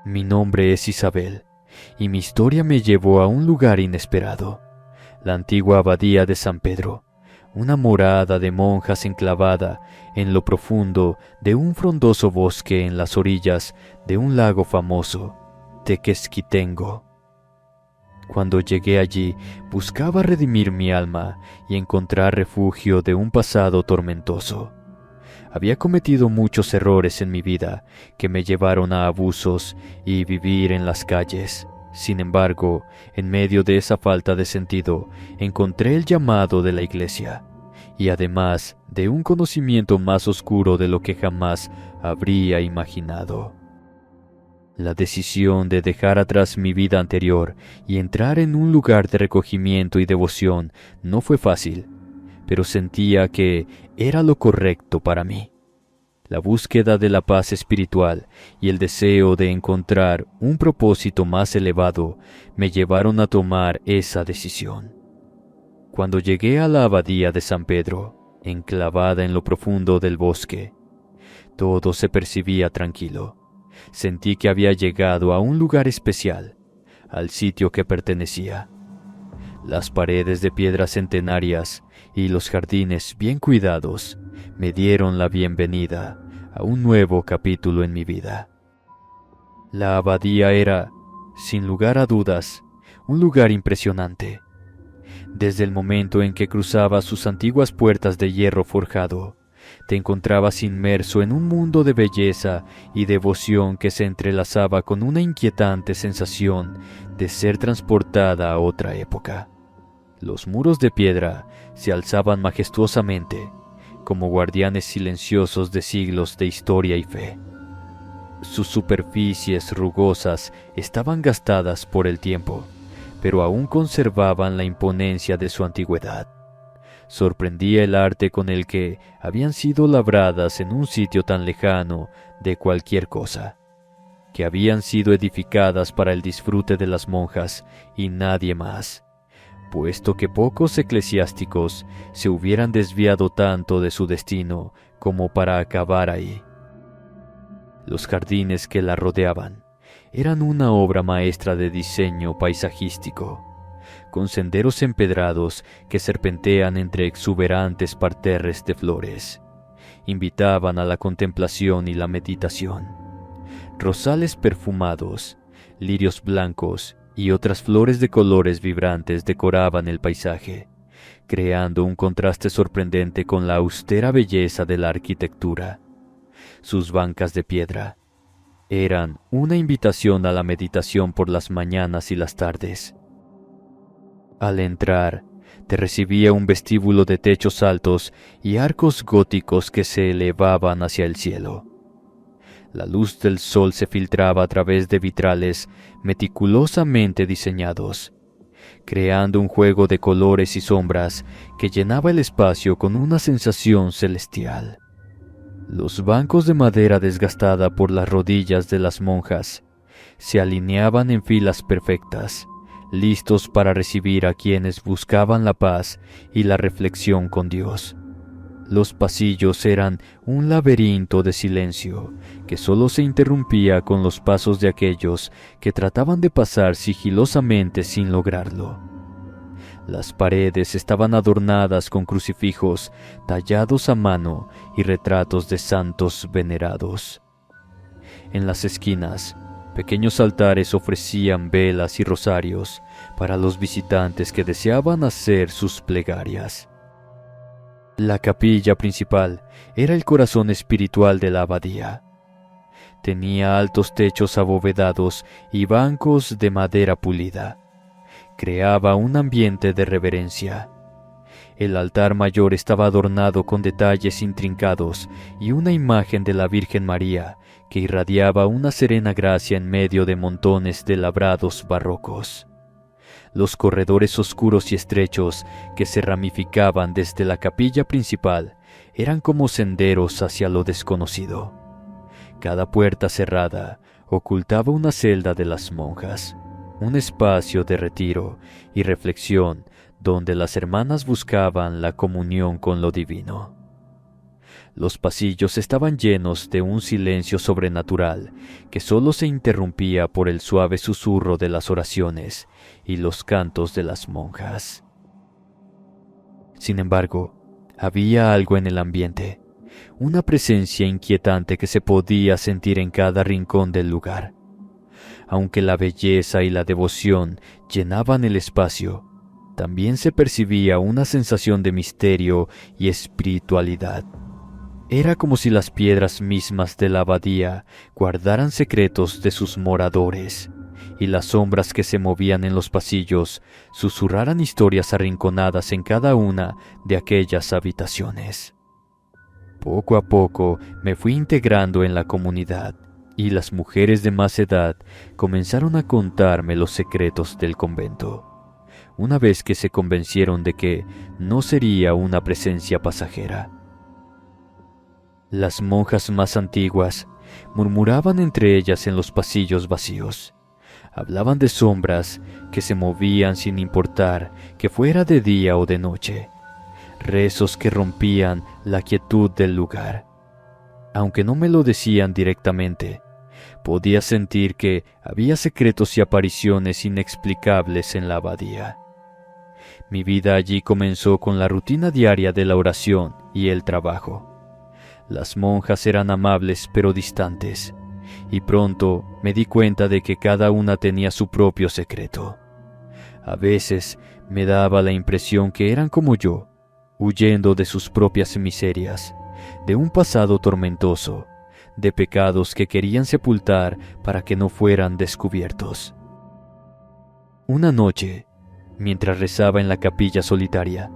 Mi nombre es Isabel, y mi historia me llevó a un lugar inesperado, la antigua abadía de San Pedro, una morada de monjas enclavada en lo profundo de un frondoso bosque en las orillas de un lago famoso, Tequesquitengo. Cuando llegué allí, buscaba redimir mi alma y encontrar refugio de un pasado tormentoso. Había cometido muchos errores en mi vida que me llevaron a abusos y vivir en las calles. Sin embargo, en medio de esa falta de sentido, encontré el llamado de la iglesia, y además de un conocimiento más oscuro de lo que jamás habría imaginado. La decisión de dejar atrás mi vida anterior y entrar en un lugar de recogimiento y devoción no fue fácil, pero sentía que era lo correcto para mí. La búsqueda de la paz espiritual y el deseo de encontrar un propósito más elevado me llevaron a tomar esa decisión. Cuando llegué a la abadía de San Pedro, enclavada en lo profundo del bosque, todo se percibía tranquilo. Sentí que había llegado a un lugar especial, al sitio que pertenecía. Las paredes de piedras centenarias y los jardines bien cuidados me dieron la bienvenida a un nuevo capítulo en mi vida. La abadía era, sin lugar a dudas, un lugar impresionante. Desde el momento en que cruzabas sus antiguas puertas de hierro forjado, te encontrabas inmerso en un mundo de belleza y devoción que se entrelazaba con una inquietante sensación de ser transportada a otra época. Los muros de piedra se alzaban majestuosamente, como guardianes silenciosos de siglos de historia y fe. Sus superficies rugosas estaban gastadas por el tiempo, pero aún conservaban la imponencia de su antigüedad. Sorprendía el arte con el que habían sido labradas en un sitio tan lejano de cualquier cosa, que habían sido edificadas para el disfrute de las monjas y nadie más, puesto que pocos eclesiásticos se hubieran desviado tanto de su destino como para acabar ahí. Los jardines que la rodeaban eran una obra maestra de diseño paisajístico, con senderos empedrados que serpentean entre exuberantes parterres de flores. Invitaban a la contemplación y la meditación. Rosales perfumados, lirios blancos y otras flores de colores vibrantes decoraban el paisaje, creando un contraste sorprendente con la austera belleza de la arquitectura. Sus bancas de piedra eran una invitación a la meditación por las mañanas y las tardes. Al entrar, te recibía un vestíbulo de techos altos y arcos góticos que se elevaban hacia el cielo. La luz del sol se filtraba a través de vitrales meticulosamente diseñados, creando un juego de colores y sombras que llenaba el espacio con una sensación celestial. Los bancos de madera desgastada por las rodillas de las monjas se alineaban en filas perfectas, listos para recibir a quienes buscaban la paz y la reflexión con Dios. Los pasillos eran un laberinto de silencio que solo se interrumpía con los pasos de aquellos que trataban de pasar sigilosamente sin lograrlo. Las paredes estaban adornadas con crucifijos tallados a mano y retratos de santos venerados. En las esquinas, pequeños altares ofrecían velas y rosarios para los visitantes que deseaban hacer sus plegarias. La capilla principal era el corazón espiritual de la abadía. Tenía altos techos abovedados y bancos de madera pulida. Creaba un ambiente de reverencia. El altar mayor estaba adornado con detalles intrincados y una imagen de la Virgen María que irradiaba una serena gracia en medio de montones de labrados barrocos. Los corredores oscuros y estrechos que se ramificaban desde la capilla principal eran como senderos hacia lo desconocido. Cada puerta cerrada ocultaba una celda de las monjas, un espacio de retiro y reflexión donde las hermanas buscaban la comunión con lo divino. Los pasillos estaban llenos de un silencio sobrenatural que solo se interrumpía por el suave susurro de las oraciones y los cantos de las monjas. Sin embargo, había algo en el ambiente, una presencia inquietante que se podía sentir en cada rincón del lugar. Aunque la belleza y la devoción llenaban el espacio, también se percibía una sensación de misterio y espiritualidad. Era como si las piedras mismas de la abadía guardaran secretos de sus moradores, y las sombras que se movían en los pasillos susurraran historias arrinconadas en cada una de aquellas habitaciones. Poco a poco me fui integrando en la comunidad, y las mujeres de más edad comenzaron a contarme los secretos del convento, una vez que se convencieron de que no sería una presencia pasajera. Las monjas más antiguas murmuraban entre ellas en los pasillos vacíos. Hablaban de sombras que se movían sin importar que fuera de día o de noche, rezos que rompían la quietud del lugar. Aunque no me lo decían directamente, podía sentir que había secretos y apariciones inexplicables en la abadía. Mi vida allí comenzó con la rutina diaria de la oración y el trabajo. Las monjas eran amables pero distantes, y pronto me di cuenta de que cada una tenía su propio secreto. A veces me daba la impresión que eran como yo, huyendo de sus propias miserias, de un pasado tormentoso, de pecados que querían sepultar para que no fueran descubiertos. Una noche, mientras rezaba en la capilla solitaria,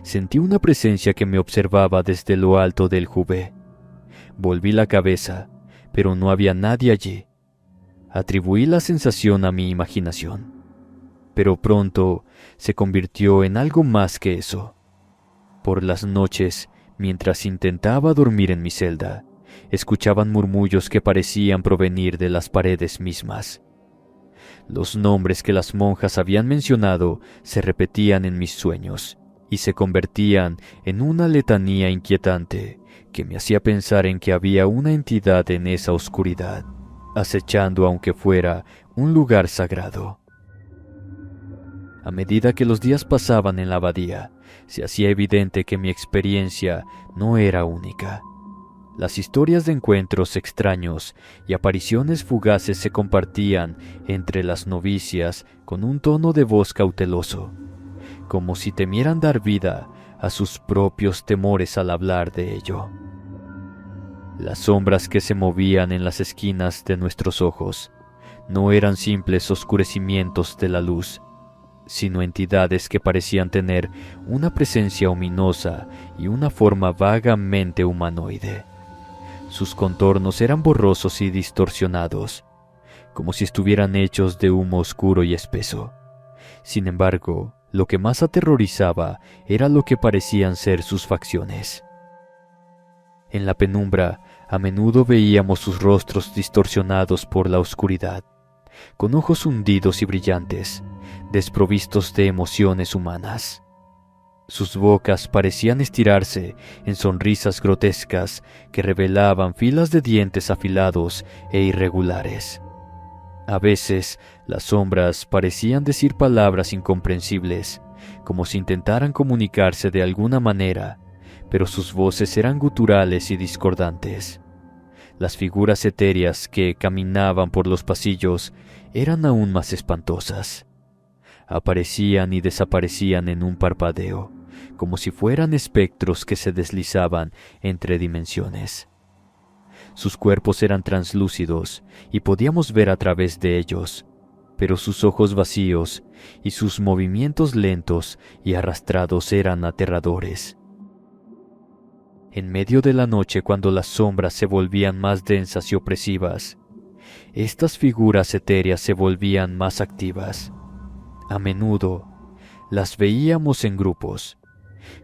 sentí una presencia que me observaba desde lo alto del jubé. Volví la cabeza, pero no había nadie allí. Atribuí la sensación a mi imaginación, pero pronto se convirtió en algo más que eso. Por las noches, mientras intentaba dormir en mi celda, escuchaban murmullos que parecían provenir de las paredes mismas. Los nombres que las monjas habían mencionado se repetían en mis sueños y se convertían en una letanía inquietante que me hacía pensar en que había una entidad en esa oscuridad, acechando aunque fuera un lugar sagrado. A medida que los días pasaban en la abadía, se hacía evidente que mi experiencia no era única. Las historias de encuentros extraños y apariciones fugaces se compartían entre las novicias con un tono de voz cauteloso, como si temieran dar vida a sus propios temores al hablar de ello. Las sombras que se movían en las esquinas de nuestros ojos no eran simples oscurecimientos de la luz, sino entidades que parecían tener una presencia ominosa y una forma vagamente humanoide. Sus contornos eran borrosos y distorsionados, como si estuvieran hechos de humo oscuro y espeso. Sin embargo, lo que más aterrorizaba era lo que parecían ser sus facciones. En la penumbra, a menudo veíamos sus rostros distorsionados por la oscuridad, con ojos hundidos y brillantes, desprovistos de emociones humanas. Sus bocas parecían estirarse en sonrisas grotescas que revelaban filas de dientes afilados e irregulares. A veces, las sombras parecían decir palabras incomprensibles, como si intentaran comunicarse de alguna manera, pero sus voces eran guturales y discordantes. Las figuras etéreas que caminaban por los pasillos eran aún más espantosas. Aparecían y desaparecían en un parpadeo, como si fueran espectros que se deslizaban entre dimensiones. Sus cuerpos eran translúcidos y podíamos ver a través de ellos, pero sus ojos vacíos y sus movimientos lentos y arrastrados eran aterradores. En medio de la noche, cuando las sombras se volvían más densas y opresivas, estas figuras etéreas se volvían más activas. A menudo las veíamos en grupos,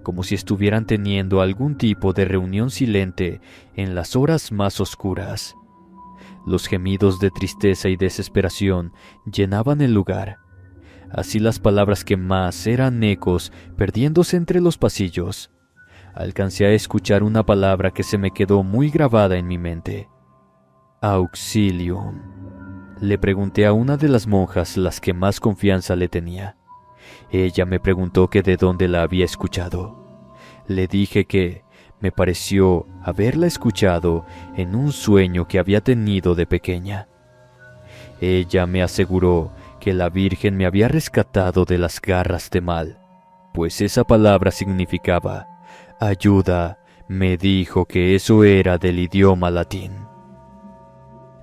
como si estuvieran teniendo algún tipo de reunión silente en las horas más oscuras. Los gemidos de tristeza y desesperación llenaban el lugar. Así las palabras que más eran ecos perdiéndose entre los pasillos. alcancé a escuchar una palabra que se me quedó muy grabada en mi mente. Auxilium. Le pregunté a una de las monjas, las que más confianza le tenía. Ella me preguntó que de dónde la había escuchado. Le dije que me pareció haberla escuchado en un sueño que había tenido de pequeña. Ella me aseguró que la Virgen me había rescatado de las garras de mal, pues esa palabra significaba ayuda. Me dijo que eso era del idioma latín.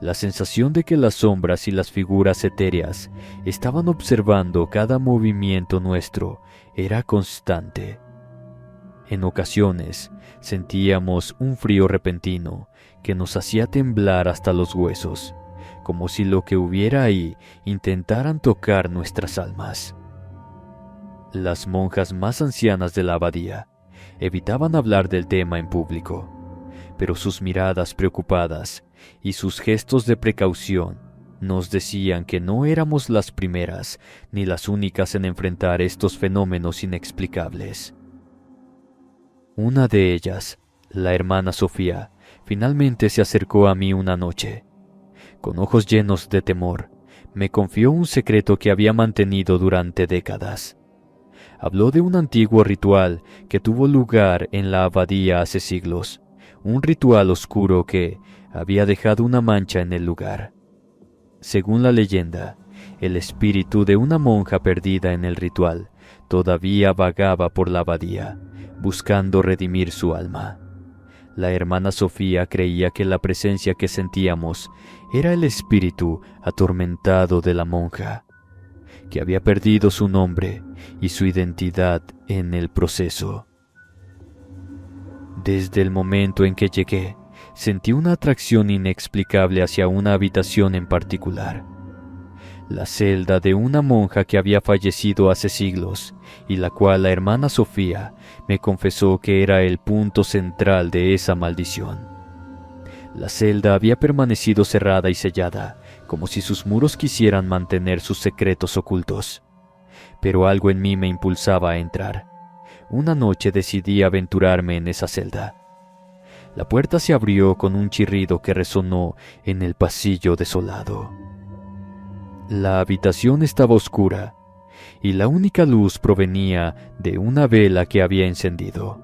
La sensación de que las sombras y las figuras etéreas estaban observando cada movimiento nuestro era constante. En ocasiones sentíamos un frío repentino que nos hacía temblar hasta los huesos, como si lo que hubiera ahí intentaran tocar nuestras almas. Las monjas más ancianas de la abadía evitaban hablar del tema en público, pero sus miradas preocupadas y sus gestos de precaución nos decían que no éramos las primeras ni las únicas en enfrentar estos fenómenos inexplicables. Una de ellas, la hermana Sofía, finalmente se acercó a mí una noche. Con ojos llenos de temor, me confió un secreto que había mantenido durante décadas. Habló de un antiguo ritual que tuvo lugar en la abadía hace siglos, un ritual oscuro que había dejado una mancha en el lugar. Según la leyenda, el espíritu de una monja perdida en el ritual todavía vagaba por la abadía, buscando redimir su alma. La hermana Sofía creía que la presencia que sentíamos era el espíritu atormentado de la monja, que había perdido su nombre y su identidad en el proceso. Desde el momento en que llegué, sentí una atracción inexplicable hacia una habitación en particular. La celda de una monja que había fallecido hace siglos y la cual la hermana Sofía me confesó que era el punto central de esa maldición. La celda había permanecido cerrada y sellada, como si sus muros quisieran mantener sus secretos ocultos. Pero algo en mí me impulsaba a entrar. Una noche decidí aventurarme en esa celda. La puerta se abrió con un chirrido que resonó en el pasillo desolado. La habitación estaba oscura y la única luz provenía de una vela que había encendido.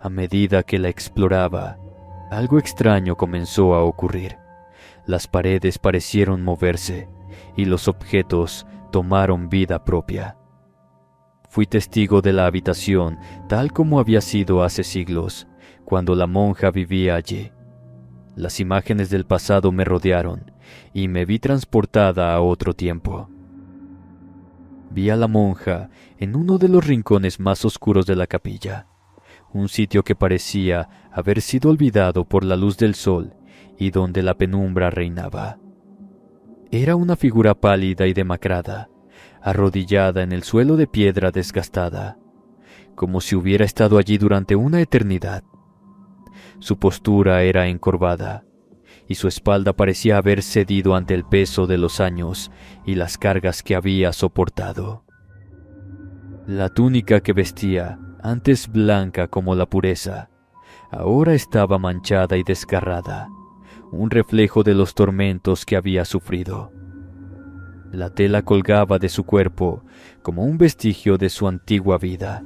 A medida que la exploraba, algo extraño comenzó a ocurrir. Las paredes parecieron moverse y los objetos tomaron vida propia. Fui testigo de la habitación tal como había sido hace siglos, cuando la monja vivía allí. Las imágenes del pasado me rodearon y me vi transportada a otro tiempo. Vi a la monja en uno de los rincones más oscuros de la capilla, un sitio que parecía haber sido olvidado por la luz del sol y donde la penumbra reinaba. Era una figura pálida y demacrada, arrodillada en el suelo de piedra desgastada, como si hubiera estado allí durante una eternidad. Su postura era encorvada, y su espalda parecía haber cedido ante el peso de los años y las cargas que había soportado. La túnica que vestía, antes blanca como la pureza, ahora estaba manchada y desgarrada, un reflejo de los tormentos que había sufrido. La tela colgaba de su cuerpo como un vestigio de su antigua vida,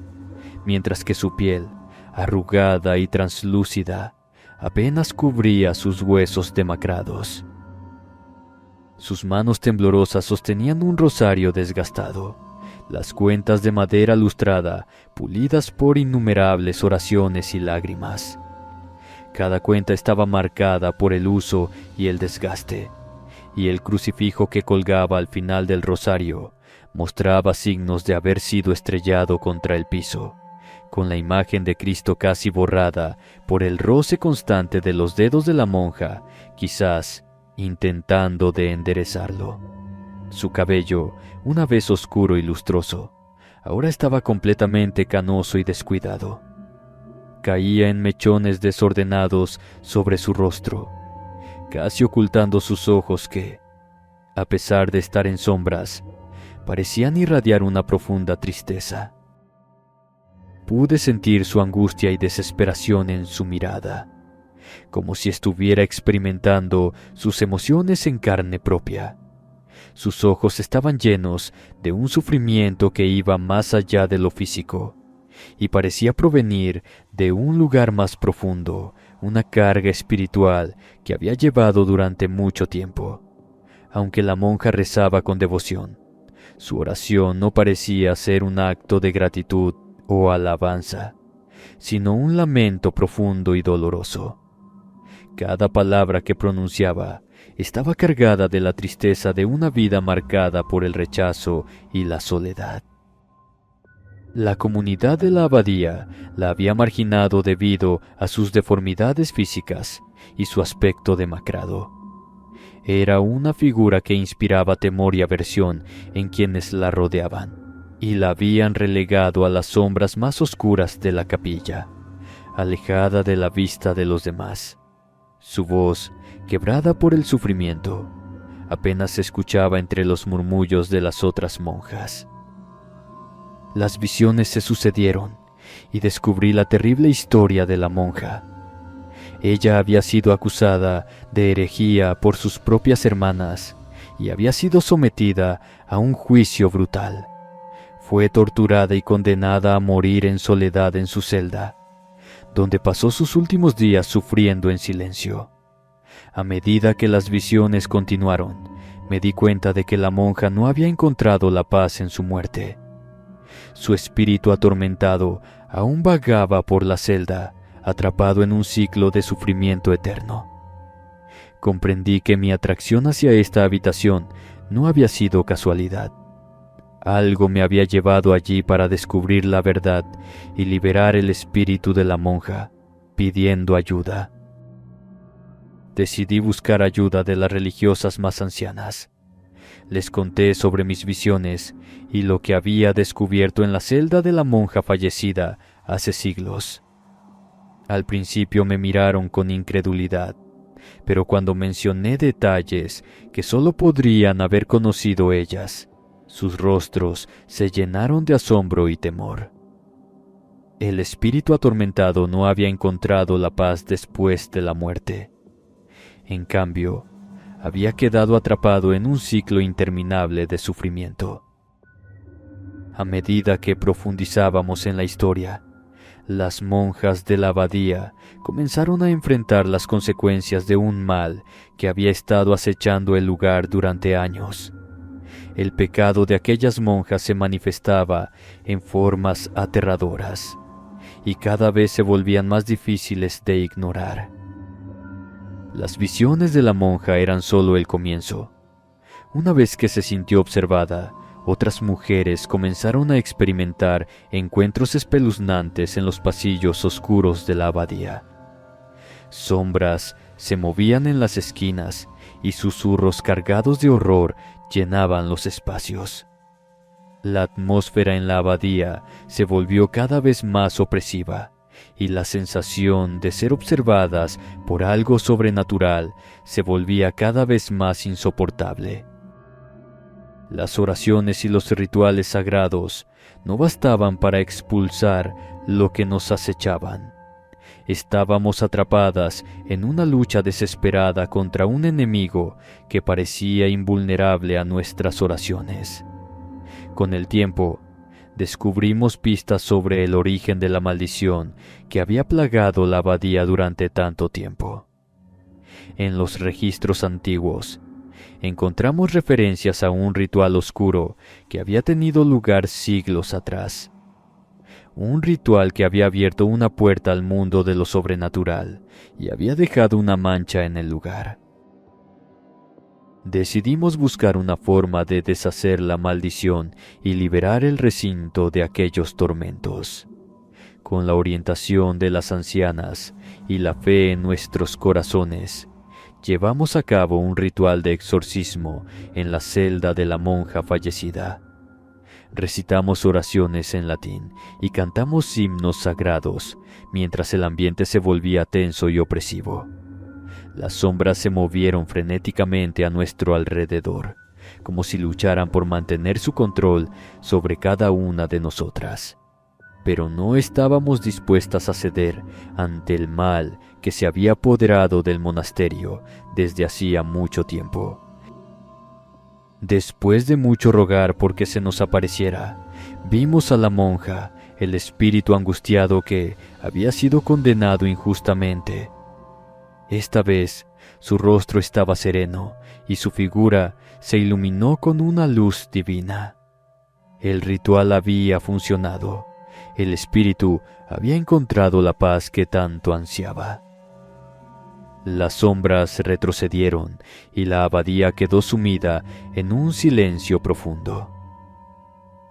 mientras que su piel, arrugada y translúcida, apenas cubría sus huesos demacrados. Sus manos temblorosas sostenían un rosario desgastado, las cuentas de madera lustrada, pulidas por innumerables oraciones y lágrimas. Cada cuenta estaba marcada por el uso y el desgaste, y el crucifijo que colgaba al final del rosario mostraba signos de haber sido estrellado contra el piso, con la imagen de Cristo casi borrada por el roce constante de los dedos de la monja, quizás intentando de enderezarlo. Su cabello, una vez oscuro y lustroso, ahora estaba completamente canoso y descuidado. Caía en mechones desordenados sobre su rostro, casi ocultando sus ojos que, a pesar de estar en sombras, parecían irradiar una profunda tristeza. Pude sentir su angustia y desesperación en su mirada, como si estuviera experimentando sus emociones en carne propia. Sus ojos estaban llenos de un sufrimiento que iba más allá de lo físico, y parecía provenir de un lugar más profundo, una carga espiritual que había llevado durante mucho tiempo. Aunque la monja rezaba con devoción, su oración no parecía ser un acto de gratitud o alabanza, sino un lamento profundo y doloroso. Cada palabra que pronunciaba estaba cargada de la tristeza de una vida marcada por el rechazo y la soledad. La comunidad de la abadía la había marginado debido a sus deformidades físicas y su aspecto demacrado. Era una figura que inspiraba temor y aversión en quienes la rodeaban, y la habían relegado a las sombras más oscuras de la capilla, alejada de la vista de los demás. Su voz, quebrada por el sufrimiento, apenas se escuchaba entre los murmullos de las otras monjas. Las visiones se sucedieron y descubrí la terrible historia de la monja. Ella había sido acusada de herejía por sus propias hermanas y había sido sometida a un juicio brutal. Fue torturada y condenada a morir en soledad en su celda, donde pasó sus últimos días sufriendo en silencio. A medida que las visiones continuaron, me di cuenta de que la monja no había encontrado la paz en su muerte. Su espíritu atormentado aún vagaba por la celda, atrapado en un ciclo de sufrimiento eterno. Comprendí que mi atracción hacia esta habitación no había sido casualidad. Algo me había llevado allí para descubrir la verdad y liberar el espíritu de la monja, pidiendo ayuda. Decidí buscar ayuda de las religiosas más ancianas. Les conté sobre mis visiones y lo que había descubierto en la celda de la monja fallecida hace siglos. Al principio me miraron con incredulidad, pero cuando mencioné detalles que solo podrían haber conocido ellas, sus rostros se llenaron de asombro y temor. El espíritu atormentado no había encontrado la paz después de la muerte. En cambio, había quedado atrapado en un ciclo interminable de sufrimiento. A medida que profundizábamos en la historia, las monjas de la abadía comenzaron a enfrentar las consecuencias de un mal que había estado acechando el lugar durante años. El pecado de aquellas monjas se manifestaba en formas aterradoras y cada vez se volvían más difíciles de ignorar. Las visiones de la monja eran solo el comienzo. Una vez que se sintió observada, otras mujeres comenzaron a experimentar encuentros espeluznantes en los pasillos oscuros de la abadía. Sombras se movían en las esquinas y susurros cargados de horror llenaban los espacios. La atmósfera en la abadía se volvió cada vez más opresiva y la sensación de ser observadas por algo sobrenatural se volvía cada vez más insoportable. Las oraciones y los rituales sagrados no bastaban para expulsar lo que nos acechaban. Estábamos atrapadas en una lucha desesperada contra un enemigo que parecía invulnerable a nuestras oraciones. Con el tiempo, descubrimos pistas sobre el origen de la maldición que había plagado la abadía durante tanto tiempo. En los registros antiguos, encontramos referencias a un ritual oscuro que había tenido lugar siglos atrás. Un ritual que había abierto una puerta al mundo de lo sobrenatural y había dejado una mancha en el lugar. Decidimos buscar una forma de deshacer la maldición y liberar el recinto de aquellos tormentos. Con la orientación de las ancianas y la fe en nuestros corazones, llevamos a cabo un ritual de exorcismo en la celda de la monja fallecida. Recitamos oraciones en latín y cantamos himnos sagrados mientras el ambiente se volvía tenso y opresivo. Las sombras se movieron frenéticamente a nuestro alrededor, como si lucharan por mantener su control sobre cada una de nosotras. pero no estábamos dispuestas a ceder ante el mal que se había apoderado del monasterio desde hacía mucho tiempo. Después de mucho rogar porque se nos apareciera, vimos a la monja, el espíritu angustiado que había sido condenado injustamente. Esta vez su rostro estaba sereno y su figura se iluminó con una luz divina. El ritual había funcionado. El espíritu había encontrado la paz que tanto ansiaba. Las sombras retrocedieron y la abadía quedó sumida en un silencio profundo.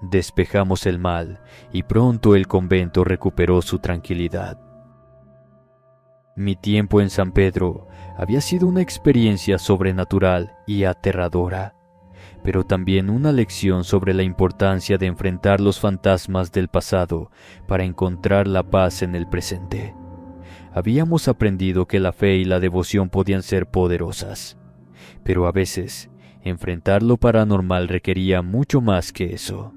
Despejamos el mal y pronto el convento recuperó su tranquilidad. Mi tiempo en San Pedro había sido una experiencia sobrenatural y aterradora, pero también una lección sobre la importancia de enfrentar los fantasmas del pasado para encontrar la paz en el presente. Habíamos aprendido que la fe y la devoción podían ser poderosas, pero a veces enfrentar lo paranormal requería mucho más que eso.